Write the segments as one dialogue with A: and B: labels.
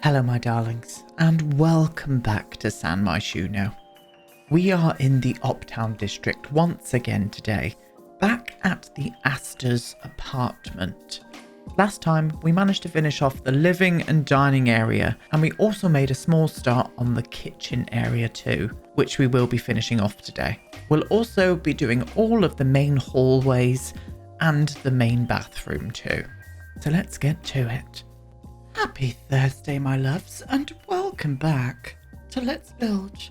A: Hello my darlings, and welcome back to San Myshuno. We are in the Uptown district once again today, back at the Astor's apartment. Last time we managed to finish off the living and dining area, and we also made a small start on the kitchen area too, which we will be finishing off today. We'll also be doing all of the main hallways and the main bathroom too. So let's get to it. Happy Thursday, my loves, and welcome back to Let's Build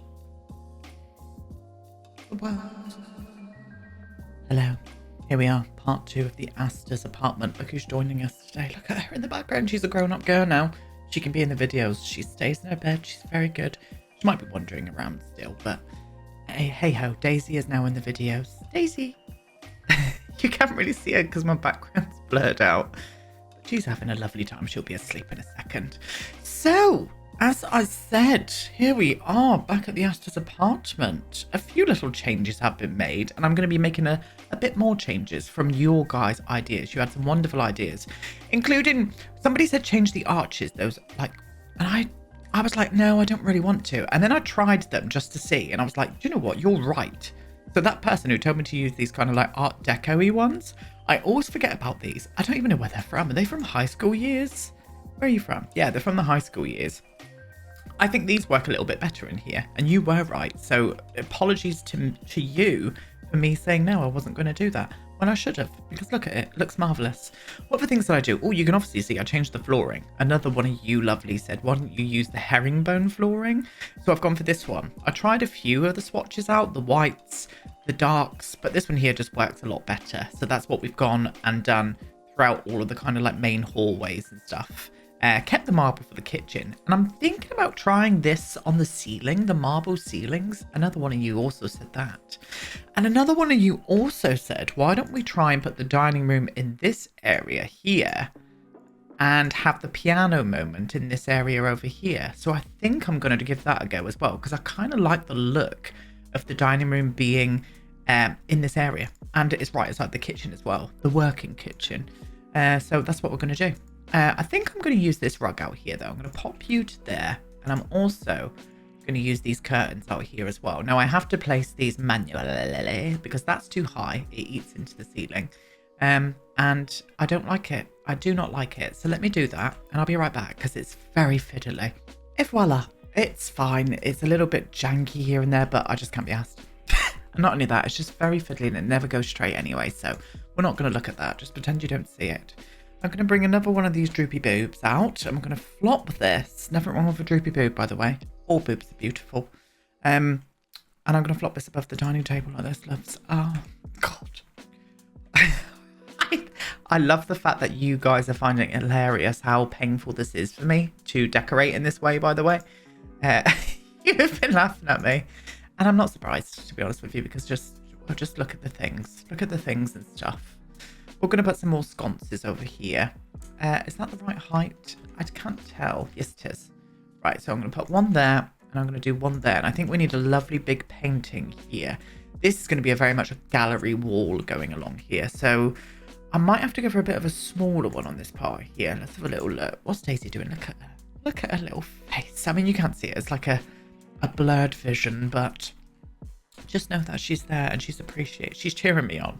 A: the World. Hello, here we are, part 2 of the Astor's apartment. Look who's joining us today. Look at her in the background. She's a grown-up girl now. She can be in the videos. She stays in her bed. She's very good. She might be wandering around still, but hey ho, Daisy is now in the videos. Daisy! You can't really see her because my background's blurred out. She's having a lovely time. She'll be asleep in a second. So, as I said, here we are back at the Astor's apartment. A few little changes have been made, and I'm going to be making a bit more changes from your guys' ideas. You had some wonderful ideas, including somebody said change the arches. Those and I was like, no, I don't really want to. And then I tried them just to see, and I was like, do you know what? You're right. So that person who told me to use these kind of like Art Deco-y ones, I always forget about these. I don't even know where they're from. Are they from high school years? Where are you from? Yeah, they're from the high school years. I think these work a little bit better in here, and you were right. So apologies to you for me saying no, I wasn't going to do that when I should have, because look at it. It looks marvellous. What other things did I do? Oh, you can obviously see I changed the flooring. Another one of you lovely said, why don't you use the herringbone flooring? So I've gone for this one. I tried a few of the swatches out, the whites, the darks, but this one here just works a lot better. So that's what we've gone and done throughout all of the kind of like main hallways and stuff. Kept the marble for the kitchen, and I'm thinking about trying this on the ceiling, the marble ceilings. Another one of you also said that. And another one of you also said, why don't we try and put the dining room in this area here and have the piano moment in this area over here. So I think I'm going to give that a go as well, because I kind of like the look of the dining room being in this area, and it's right inside the kitchen as well, the working kitchen. So that's what we're going to do. I think I'm going to use this rug out here though. I'm going to pop you to there, and I'm also going to use these curtains out here as well. Now I have to place these manually because that's too high. It eats into the ceiling, and I don't like it. I do not like it. So let me do that, and I'll be right back because it's very fiddly. Et voila, it's fine. It's a little bit janky here and there, but I just can't be asked. And not only that, it's just very fiddly and it never goes straight anyway. So we're not going to look at that. Just pretend you don't see it. I'm going to bring another one of these droopy boobs out. I'm going to flop this. Nothing wrong with a droopy boob, by the way. All boobs are beautiful. And I'm going to flop this above the dining table like this, loves. Oh, God. I love the fact that you guys are finding it hilarious how painful this is for me to decorate in this way, by the way. You've been laughing at me. And I'm not surprised, to be honest with you, because just look at the things. Look at the things and stuff. We're going to put some more sconces over here. Is that the right height? I can't tell. Yes, it is. Right, so I'm going to put one there, and I'm going to do one there. And I think we need a lovely big painting here. This is going to be a very much a gallery wall going along here. So I might have to go for a bit of a smaller one on this part here. Let's have a little look. What's Daisy doing? Look at her. Look at her little face. I mean, you can't see it. It's like a blurred vision, but just know that she's there and she's appreciated. She's cheering me on.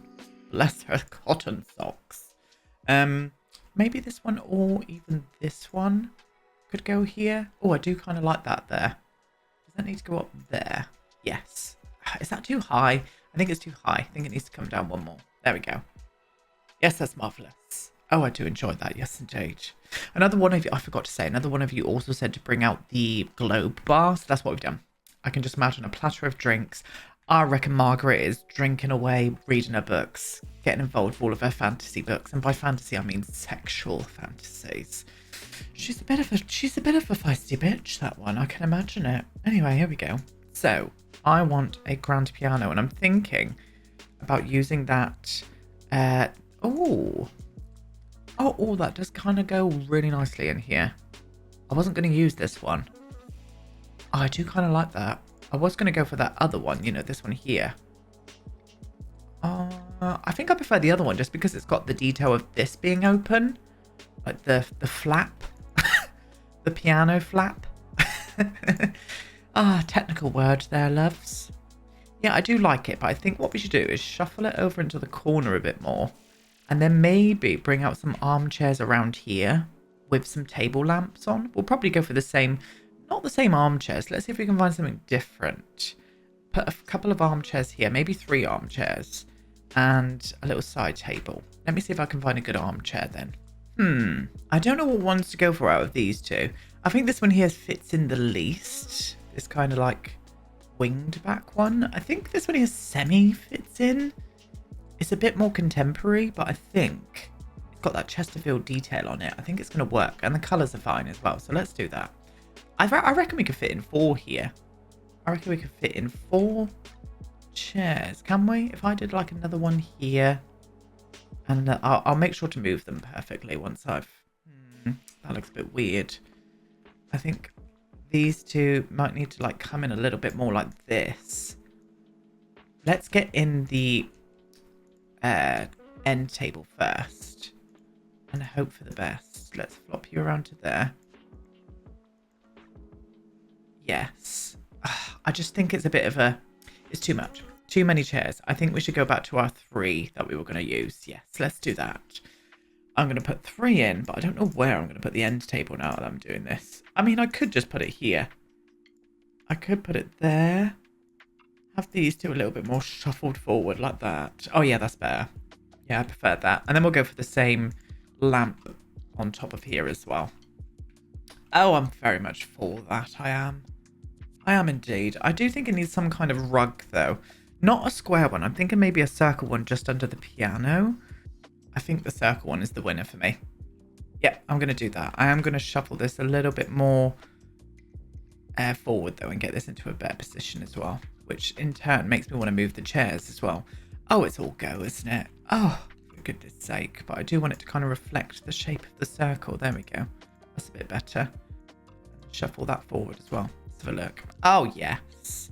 A: Bless her cotton socks. Maybe this one or even this one could go here. Oh, I do kind of like that there. Does that need to go up there? Yes. Is that too high? I think it's too high. I think it needs to come down one more. There we go. Yes, that's marvellous. Oh, I do enjoy that. Yes, indeed. Another one of you, I forgot to say, another one of you also said to bring out the globe bar. So that's what we've done. I can just imagine a platter of drinks. I reckon Margaret is drinking away, reading her books, getting involved with all of her fantasy books. And by fantasy, I mean sexual fantasies. She's a bit of a feisty bitch, that one. I can imagine it. Anyway, here we go. So I want a grand piano, and I'm thinking about using that. Oh, that does kind of go really nicely in here. I wasn't going to use this one. Oh, I do kind of like that. I was going to go for that other one, you know, this one here. I think I prefer the other one just because it's got the detail of this being open. Like the flap. the piano flap. Ah, technical word there, loves. Yeah, I do like it, but I think what we should do is shuffle it over into the corner a bit more. And then maybe bring out some armchairs around here with some table lamps on. We'll probably go for the same, not the same armchairs. Let's see if we can find something different. Put a couple of armchairs here, maybe 3 armchairs. And a little side table. Let me see if I can find a good armchair then. I don't know what ones to go for out of these two. I think this one here fits in the least. This kind of like winged back one. I think this one here semi fits in. It's a bit more contemporary, but I think it's got that Chesterfield detail on it. I think it's going to work. And the colours are fine as well. So let's do that. I reckon we could fit in 4 here. I reckon we could fit in 4 chairs. Can we? If I did like another one here. And I'll make sure to move them perfectly once I've... that looks a bit weird. I think these two might need to like come in a little bit more like this. Let's get in the end table first. And hope for the best. Let's flop you around to there. Yes. I just think it's a bit of a... It's too much. Too many chairs. I think we should go back to our 3 that we were going to use. Yes, let's do that. I'm going to put 3 in, but I don't know where I'm going to put the end table now that I'm doing this. I mean, I could just put it here. I could put it there. Have these two a little bit more shuffled forward like that. Oh, yeah, that's better. Yeah, I prefer that. And then we'll go for the same lamp on top of here as well. Oh, I'm very much for that. I am. I am indeed. I do think it needs some kind of rug, though. Not a square one. I'm thinking maybe a circle one just under the piano. I think the circle one is the winner for me. Yeah, I'm going to do that. I am going to shuffle this a little bit more forward, though, and get this into a better position as well. Which, in turn, makes me want to move the chairs as well. Oh, it's all go, isn't it? Oh, for goodness sake. But I do want it to kind of reflect the shape of the circle. There we go. That's a bit better. Shuffle that forward as well. Let's have a look. Oh, yes.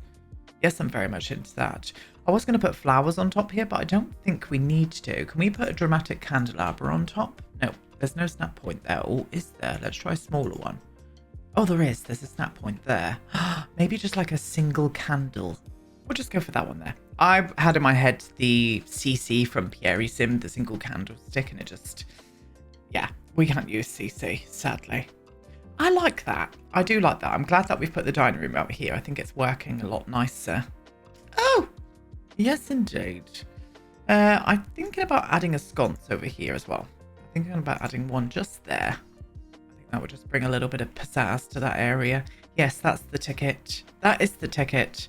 A: Yes, I'm very much into that. I was going to put flowers on top here, but I don't think we need to. Can we put a dramatic candelabra on top? No, there's no snap point there. Or is there? Let's try a smaller one. Oh, there is. There's a snap point there. Maybe just like a single candle. We'll just go for that one there. I had in my head the CC from Pierre Sim, the single candlestick, and it just... Yeah, we can't use CC, sadly. I like that. I do like that. I'm glad that we've put the dining room out here. I think it's working a lot nicer. Oh, yes, indeed. I'm thinking about adding a sconce over here as well. I'm thinking about adding one just there. I think that would just bring a little bit of pizzazz to that area. Yes, that's the ticket. That is the ticket.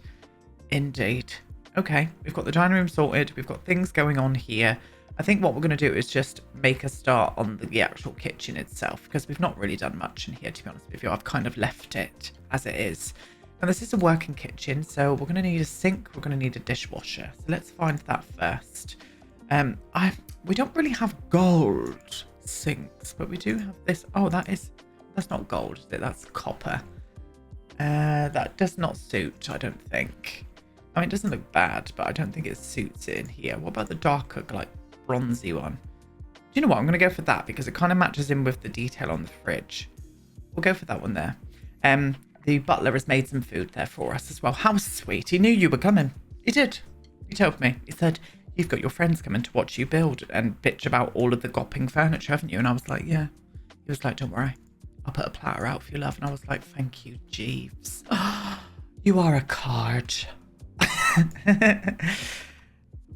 A: Indeed. Okay, we've got the dining room sorted. We've got things going on here. I think what we're going to do is just make a start on the actual kitchen itself, because we've not really done much in here, to be honest with you. I've kind of left it as it is. Now, this is a working kitchen, so we're going to need a sink. We're going to need a dishwasher. So let's find that first. We don't really have gold sinks, but we do have this. Oh, that's not gold, is it? That's copper. That does not suit, I don't think. I mean, it doesn't look bad, but I don't think it suits it in here. What about the darker, like, bronzy one? Do you know what? I'm going to go for that because it kind of matches in with the detail on the fridge. We'll go for that one there. The butler has made some food there for us as well. How sweet. He knew you were coming. He did. He told me. He said, you've got your friends coming to watch you build and bitch about all of the gopping furniture, haven't you? And I was like, yeah. He was like, don't worry. I'll put a platter out for your love. And I was like, thank you, Jeeves. You are a card.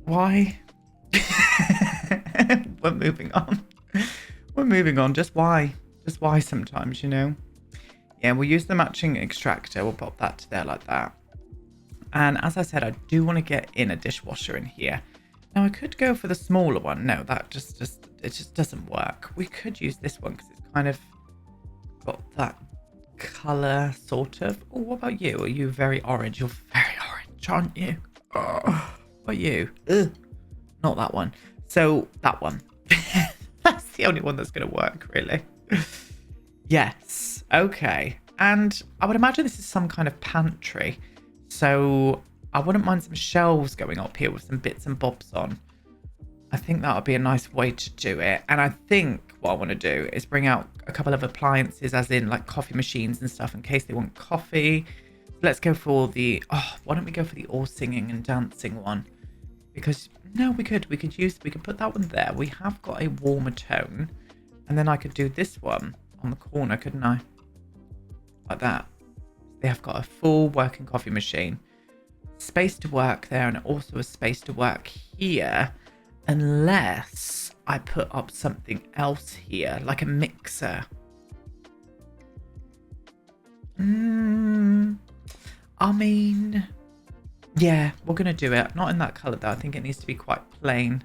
A: Why? We're moving on. We're moving on. Just why? Just why sometimes, you know? Yeah, we'll use the matching extractor. We'll pop that to there like that. And as I said, I do want to get in a dishwasher in here. Now, I could go for the smaller one. No, that just doesn't work. We could use this one because it's kind of got that colour, sort of. Oh, what about you? Are you very orange? You're very orange, aren't you? Oh, what are you? Ugh. Not that one. So, that one. That's the only one that's going to work, really. Yes. Okay. And I would imagine this is some kind of pantry. So I wouldn't mind some shelves going up here with some bits and bobs on. I think that would be a nice way to do it. And I think what I want to do is bring out a couple of appliances, as in like coffee machines and stuff, in case they want coffee. Let's go for the, why don't we go for the all singing and dancing one? Because, no, we could put that one there. We have got a warmer tone. And then I could do this one on the corner, couldn't I? Like that. They have got a full working coffee machine. Space to work there, and also a space to work here. Unless I put up something else here, like a mixer. I mean, yeah, we're going to do it. Not in that colour, though. I think it needs to be quite plain.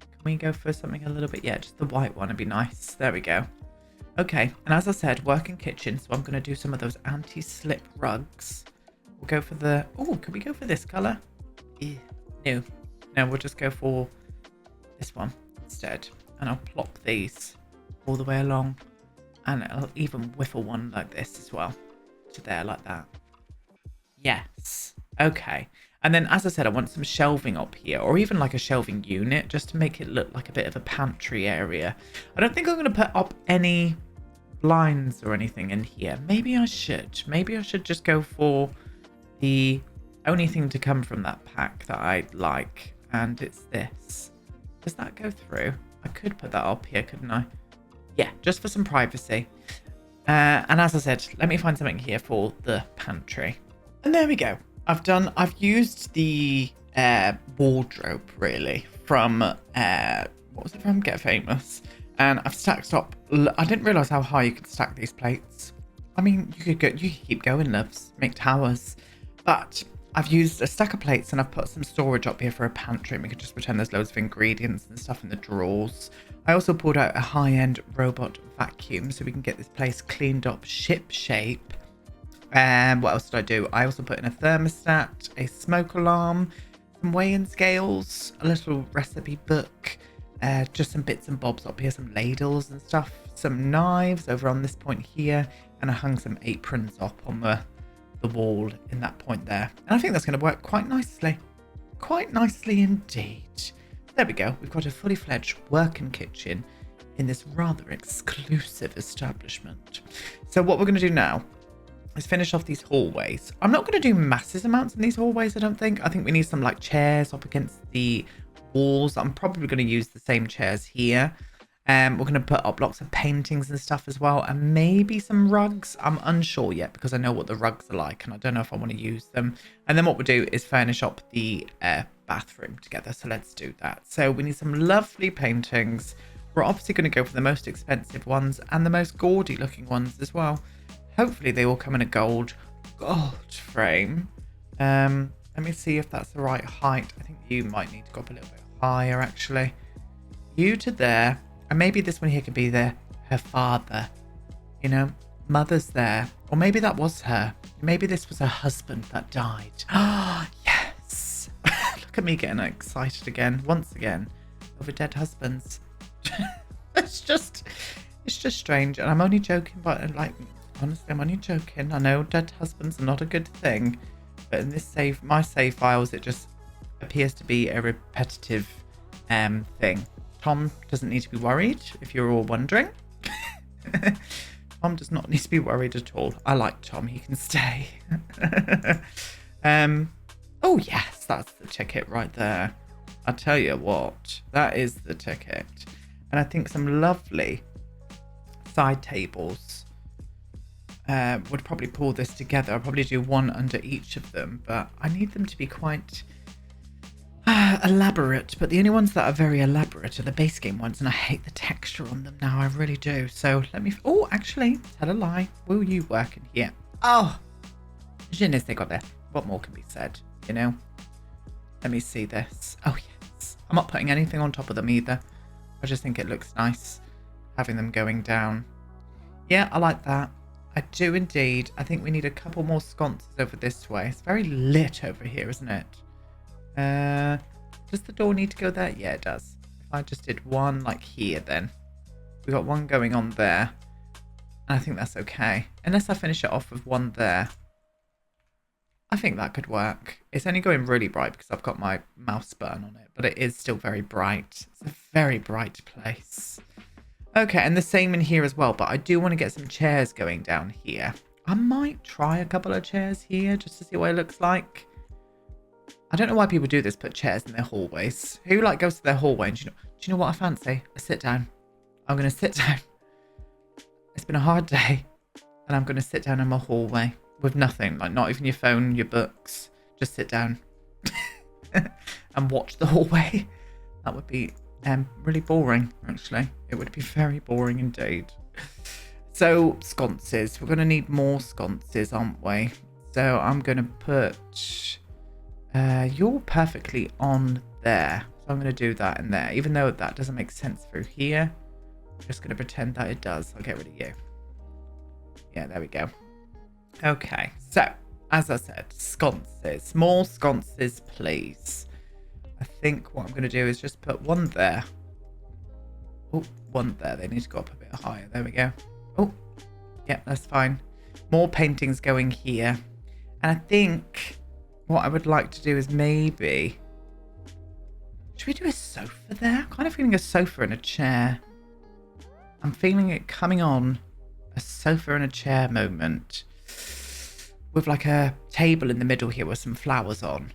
A: Can we go for something a little bit? Yeah, just the white one would be nice. There we go. Okay, and as I said, working kitchen. So I'm going to do some of those anti-slip rugs. We'll go for the... Oh, could we go for this colour? No. No, we'll just go for this one instead. And I'll plop these all the way along. And I'll even whiffle one like this as well. To there, like that. Yes. Okay. And then, as I said, I want some shelving up here. Or even like a shelving unit. Just to make it look like a bit of a pantry area. I don't think I'm going to put up any blinds or anything in here. Maybe I should. Maybe I should just go for the only thing to come from that pack that I like. And it's this. Does that go through? I could put that up here, couldn't I? Yeah, just for some privacy. And as I said, let me find something here for the pantry. And there we go. I've used the wardrobe, really, from, what was it from? Get Famous. And I've stacked up. I didn't realise how high you could stack these plates. I mean, you could keep going, loves. Make towers. But I've used a stack of plates and I've put some storage up here for a pantry. And we could just pretend there's loads of ingredients and stuff in the drawers. I also pulled out a high-end robot vacuum so we can get this place cleaned up ship shape. And what else did I do? I also put in a thermostat, a smoke alarm, some weigh-in scales, a little recipe book, just some bits and bobs up here, some ladles and stuff, some knives over on this point here, and I hung some aprons up on the wall in that point there. And I think that's going to work quite nicely. Quite nicely indeed. There we go. We've got a fully fledged working kitchen in this rather exclusive establishment. So what we're going to do now is finish off these hallways. I'm not going to do massive amounts in these hallways, I don't think. I think we need some like chairs up against the walls. I'm probably going to use the same chairs here. We're going to put up lots of paintings and stuff as well, and maybe some rugs. I'm unsure yet because I know what the rugs are like and I don't know if I want to use them. And then what we'll do is furnish up the bathroom together. So let's do that. So we need some lovely paintings. We're obviously going to go for the most expensive ones and the most gaudy looking ones as well. Hopefully they will come in a gold frame. Let me see if that's the right height. I think you might need to go up a little bit higher actually. You to there. And maybe this one here could be her father. You know, mother's there. Or maybe that was her. Maybe this was her husband that died. Oh, yes. Look at me getting excited again. Once again. Over dead husbands. It's just strange. And I'm only joking, but like, honestly, I'm only joking. I know dead husbands are not a good thing. But in this my save files, it just appears to be a repetitive thing. Tom doesn't need to be worried, if you're all wondering. Tom does not need to be worried at all. I like Tom. He can stay. Oh, yes. That's the ticket right there. I'll tell you what. That is the ticket. And I think some lovely side tables would probably pull this together. I'll probably do one under each of them. But I need them to be quite... elaborate, but the only ones that are very elaborate are the base game ones, and I hate the texture on them now. I really do. So let me... Oh, actually, tell a lie. Will you work in here? Oh, je ne sais quoi. What more can be said, you know? Let me see this. Oh, yes. I'm not putting anything on top of them either. I just think it looks nice having them going down. Yeah, I like that. I do indeed. I think we need a couple more sconces over this way. It's very lit over here, isn't it? Does the door need to go there? Yeah, it does. If I just did one like here, then we got one going on there. And I think that's okay. Unless I finish it off with one there. I think that could work. It's only going really bright because I've got my mouse button on it, but it is still very bright. It's a very bright place. Okay, and the same in here as well, but I do want to get some chairs going down here. I might try a couple of chairs here just to see what it looks like. I don't know why people do this, put chairs in their hallways. Who like goes to their hallway and do you know what I fancy? A sit down. I'm going to sit down. It's been a hard day and I'm going to sit down in my hallway with nothing, like not even your phone, your books. Just sit down and watch the hallway. That would be really boring, actually. It would be very boring indeed. So, sconces. We're going to need more sconces, aren't we? So, I'm going to put... you're perfectly on there. So, I'm going to do that in there. Even though that doesn't make sense through here. I'm just going to pretend that it does. I'll get rid of you. Yeah, there we go. Okay, so, as I said, sconces. More sconces, please. I think what I'm going to do is just put one there. Oh, one there. They need to go up a bit higher. There we go. Oh, yeah, that's fine. More paintings going here. And I think what I would like to do is maybe... Should we do a sofa there? I'm kind of feeling a sofa and a chair. I'm feeling it coming on. A sofa and a chair moment. With like a table in the middle here with some flowers on.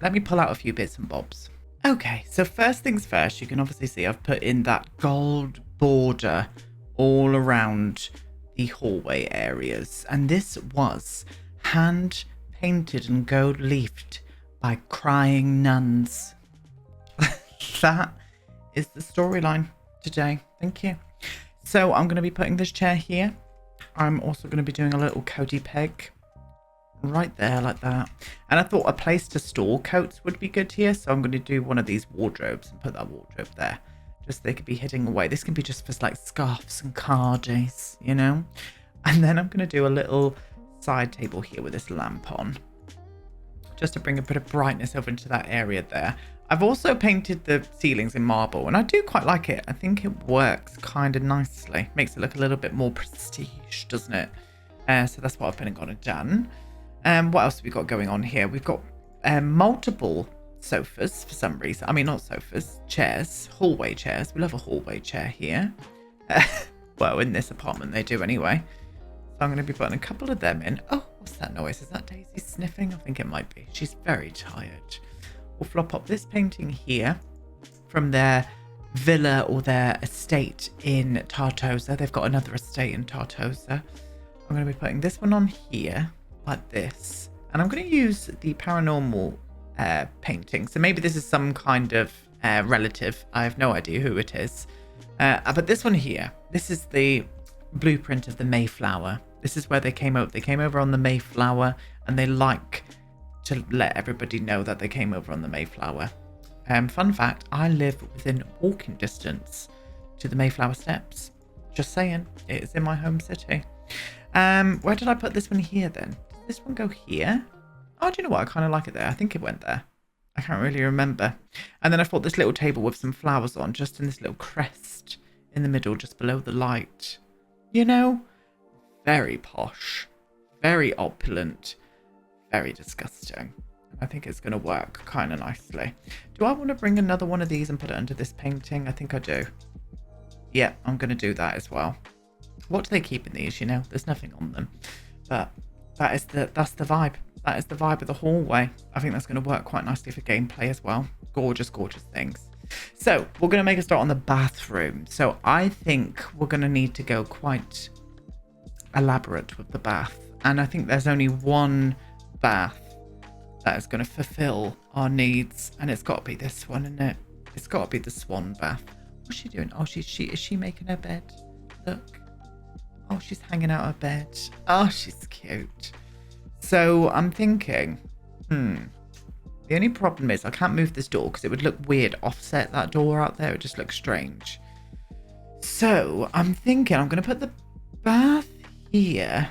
A: Let me pull out a few bits and bobs. Okay, so first things first, you can obviously see I've put in that gold border all around the hallway areas. And this was hand painted and gold leafed by crying nuns. That is the storyline today. Thank you. So I'm going to be putting this chair here. I'm also going to be doing a little cozy peg right there like that. And I thought a place to store coats would be good here. So I'm going to do one of these wardrobes and put that wardrobe there. Just they could be hidden away. This can be just for like scarves and cardies, you know. And then I'm going to do a little side table here with this lamp on. Just to bring a bit of brightness over into that area there. I've also painted the ceilings in marble and I do quite like it. I think it works kind of nicely. Makes it look a little bit more prestige, doesn't it? So that's what I've been and done. What else have we got going on here? We've got multiple sofas for some reason. I mean, not sofas, chairs, hallway chairs. We love a hallway chair here. Well, in this apartment they do anyway. So I'm going to be putting a couple of them in. Oh, what's that noise? Is that Daisy sniffing? I think it might be. She's very tired. We'll flop up this painting here from their villa or their estate in Tartosa. They've got another estate in Tartosa. I'm going to be putting this one on here like this. And I'm going to use the paranormal painting. So maybe this is some kind of relative. I have no idea who it is. But this one here, this is the blueprint of the Mayflower. This is where they came over. They came over on the Mayflower and they like to let everybody know that they came over on the Mayflower. Fun fact, I live within walking distance to the Mayflower Steps. Just saying, it is in my home city. Where did I put this one here then? Did this one go here? Oh, do you know what? I kind of like it there. I think it went there. I can't really remember. And then I thought this little table with some flowers on, just in this little crest in the middle, just below the light. You know, very posh, very opulent, very disgusting. I think it's going to work kind of nicely. Do I want to bring another one of these and put it under this painting? I think I do. Yeah, I'm going to do that as well. What do they keep in these? You know, there's nothing on them. But that's the vibe. That is the vibe of the hallway. I think that's going to work quite nicely for gameplay as well. Gorgeous, gorgeous things. So we're going to make a start on the bathroom. So I think we're going to need to go quite elaborate with the bath. And I think there's only one bath that is going to fulfill our needs. And it's got to be this one, isn't it? It's got to be the swan bath. What's she doing? Oh, is she making her bed? Look. Oh, she's hanging out her bed. Oh, she's cute. So I'm thinking, the only problem is I can't move this door because it would look weird offset that door out there. It just looks strange. So I'm thinking I'm going to put the bath here.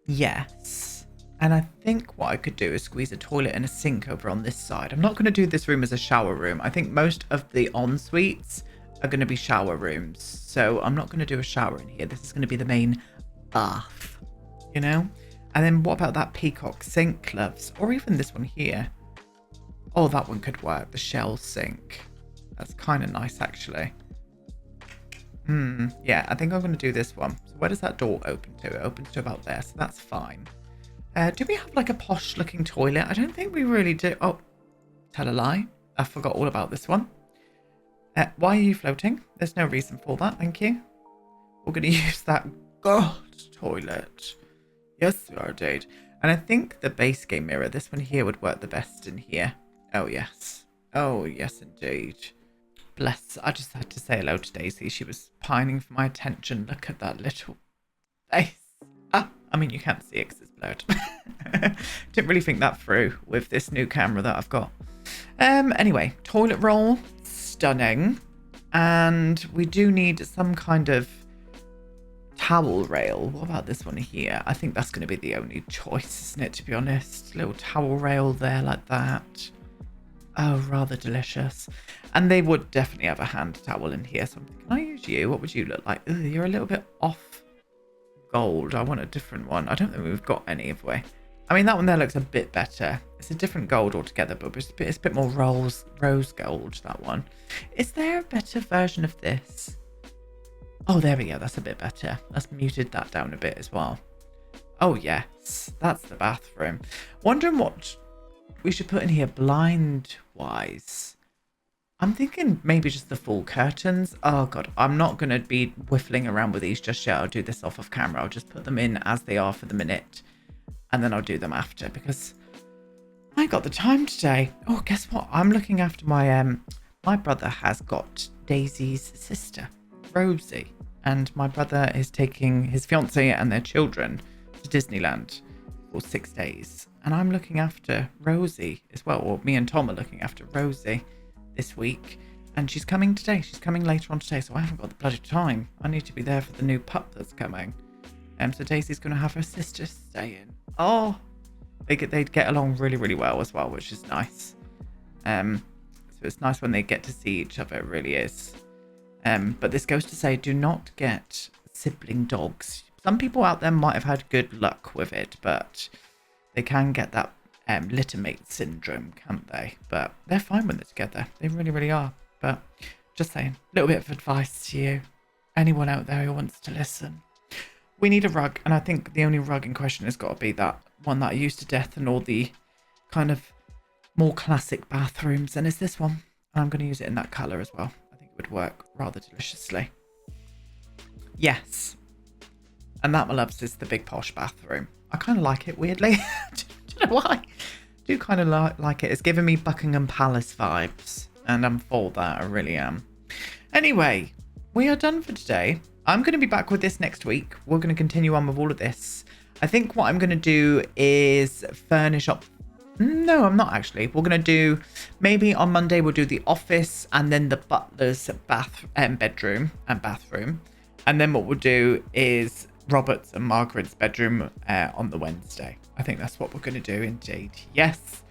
A: Yes. And I think what I could do is squeeze a toilet and a sink over on this side. I'm not going to do this room as a shower room. I think most of the en-suites are going to be shower rooms. So I'm not going to do a shower in here. This is going to be the main bath, you know? And then what about that peacock sink, loves? Or even this one here. Oh, that one could work. The shell sink. That's kind of nice, actually. Yeah, I think I'm going to do this one. So where does that door open to? It opens to about there, so that's fine. Do we have like a posh looking toilet? I don't think we really do. Oh, tell a lie. I forgot all about this one. Why are you floating? There's no reason for that, thank you. We're going to use that god toilet. Yes, we are indeed. And I think the base game mirror, this one here, would work the best in here. Oh, yes. Oh, yes, indeed. Bless. I just had to say hello to Daisy. She was pining for my attention. Look at that little face. Ah, I mean, you can't see it because it's blurred. Didn't really think that through with this new camera that I've got. Anyway, toilet roll. Stunning. And we do need some kind of towel rail. What about this one here? I think that's going to be the only choice, isn't it, to be honest? Little towel rail there like that. Oh, rather delicious. And they would definitely have a hand towel in here. So can I use you? What would you look like? Ugh, you're a little bit off gold. I want a different one. I don't think we've got any, have we? I mean, that one there looks a bit better. It's a different gold altogether, but it's a bit more rose gold, that one. Is there a better version of this? Oh, there we go. That's a bit better. Let's muted that down a bit as well. Oh, yes. That's the bathroom. Wondering what we should put in here blind-wise. I'm thinking maybe just the full curtains. Oh, God. I'm not going to be whiffling around with these just yet. I'll do this off of camera. I'll just put them in as they are for the minute. And then I'll do them after because I got the time today. Oh, guess what? I'm looking after my... my brother has got Daisy's sister, Rosie. And my brother is taking his fiancée and their children to Disneyland for 6 days. And I'm looking after Rosie as well. Or me and Tom are looking after Rosie this week. And she's coming today. She's coming later on today. So I haven't got the bloody time. I need to be there for the new pup that's coming. So Daisy's going to have her sister stay in. Oh, they'd get along really, really well as well, which is nice. So it's nice when they get to see each other. It really is. But this goes to say, do not get sibling dogs. Some people out there might have had good luck with it, but they can get that littermate syndrome, can't they? But they're fine when they're together. They really, really are. But just saying, a little bit of advice to you. Anyone out there who wants to listen. We need a rug, and I think the only rug in question has got to be that one that I used to death in all the kind of more classic bathrooms. And it's this one. I'm going to use it in that colour as well. I think it would work rather deliciously. Yes. And that, my loves, is the big posh bathroom. I kind of like it, weirdly. Don't know why. I do kind of like it. It's giving me Buckingham Palace vibes. And I'm for that. I really am. Anyway, we are done for today. I'm going to be back with this next week. We're going to continue on with all of this. I think what I'm going to do is furnish up. No, I'm not actually. We're going to do, maybe on Monday we'll do the office and then the butler's bedroom and bathroom. And then what we'll do is Robert's and Margaret's bedroom on the Wednesday. I think that's what we're going to do indeed. Yes,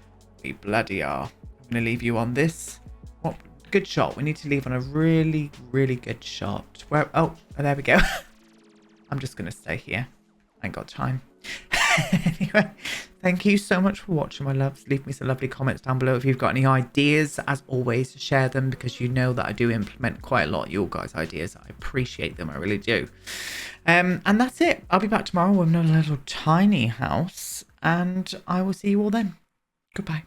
A: we bloody are. I'm going to leave you on this. What good shot. We need to leave on a really, really good shot. Where? Oh, there we go. I'm just going to stay here. I ain't got time. Anyway, thank you so much for watching, my loves. Leave me some lovely comments down below if you've got any ideas. As always, share them because you know that I do implement quite a lot of your guys' ideas. I appreciate them. I really do. And that's it. I'll be back tomorrow with another little tiny house. And I will see you all then. Goodbye.